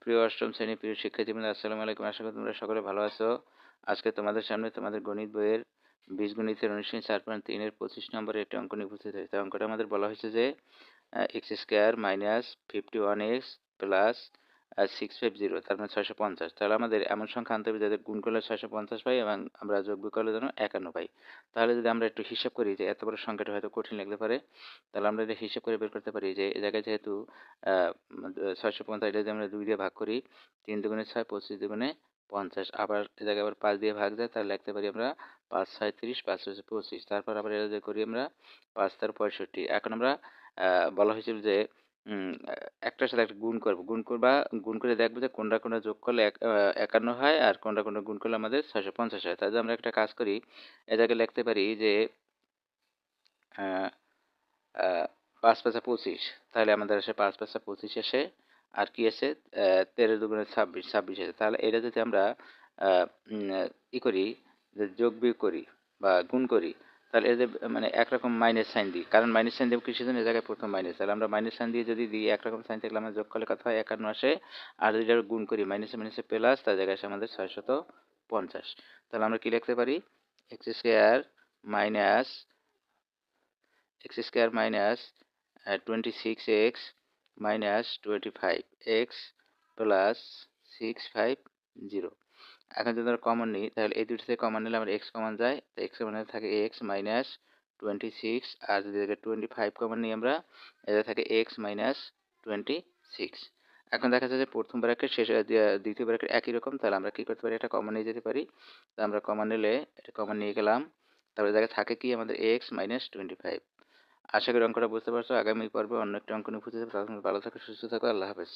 প্রিয় অষ্টম শ্রেণীর প্রিয় শিক্ষার্থীবৃন্দ, আসসালামু আলাইকুম। আশা করি তোমরা সকলে ভালো আছো। আজকে তোমাদের সামনে তোমাদের গণিত বইয়ের বীজগণিতের অনুশীলনী 4.3 এর 25 নম্বরের একটি অঙ্ক নিয়ে উপস্থিত হয়েছে। অঙ্কটা আমাদের বলা হয়েছে যে x square minus 51x plus 650, তার মানে 650। তাহলে আমাদের এমন সংখ্যা আনতে হবে যাদের গুণ করলে 650 পাই এবং আমরা যোগ বিয়োগ করলে যেন 51 পাই। তাহলে যদি আমরা একটু হিসাব করি যে এত বড় সংখ্যাটা হয়তো কঠিন লাগতে পারে, তাহলে আমরা এটা হিসাব করে বের করতে পারি যে এই জায়গায় যেহেতু 650, এটা যদি আমরা 2 দিয়ে ভাগ করি, 3 দুগুণে 6, 25 দুগুণে 50, আবার এ জায়গায় আবার 5 দিয়ে ভাগ যায়, তাহলে লিখতে পারি আমরা 5 6 30, 5 5 25। তারপর আবার এটা যদি করি আমরা 5 4 65। এখন আমরা বলা হয়েছিল যে একটার সাথে একটা গুণ করব, গুণ করে দেখবো যে কোনটা কোনটা যোগ করলে 51 হয় আর কোনটা কোনটা গুণ করলে আমাদের 650 হয়। তাহলে আমরা একটা কাজ করি, এ জায়গায় লিখতে পারি যে 5 5 25। তাহলে আমাদের আসে 5 5 25 আসে, আর কি আছে 13 দুগুণে 26, 26 আছে। তাহলে এটা যদি আমরা ই করি, যে যোগ বিয়োগ করি বা গুণ করি, তাহলে এটা মানে একরকম মাইনাস সাইন দিই, কারণ মাইনাস সাইন দেবো কিসের জন্য, এই জায়গায় প্রথম মাইনাস। তাহলে আমরা মাইনাস সাইন দিয়ে যদি দিই, একরকম সাইন থাকলে আমরা যোগ করলে কত হয় 51 আসে, আর যদি আমরা গুণ করি মাইনাসে মাইনাসে প্লাস, তার জায়গায় আসে আমাদের 650। তাহলে আমরা কি লিখতে পারি, x square minus x square minus 26x minus 25x plus 650। এখন যদি আমরা কমন নিই, তাহলে এই দুটো থেকে কমন নিলে আমার এক্স কমন যায়, তো এক্স কমন থাকে এক্স মাইনাস 26, আর যদি 25 কমন নিই আমরা, এটা থাকে এক্স মাইনাস 26। এখন দেখা যাচ্ছে যে প্রথম ব্র্যাকেট শেষ, দ্বিতীয় ব্র্যাকেট একই রকম, তাহলে আমরা কি করতে পারি, এটা কমন নিয়ে যেতে পারি। তো আমরা কমন নিলে, এটা কমন নিয়ে গেলাম, তারপরে জায়গায় থাকে কি আমাদের এক্স মাইনাস 25। আশা করি অঙ্কটা বুঝতে পারছো। আগামী পর্বে অন্য একটা অঙ্ক নিয়ে উপস্থিত হবে। ততক্ষণ ভালো থাকো, সুস্থ থাকো, আল্লাহ হাফেজ।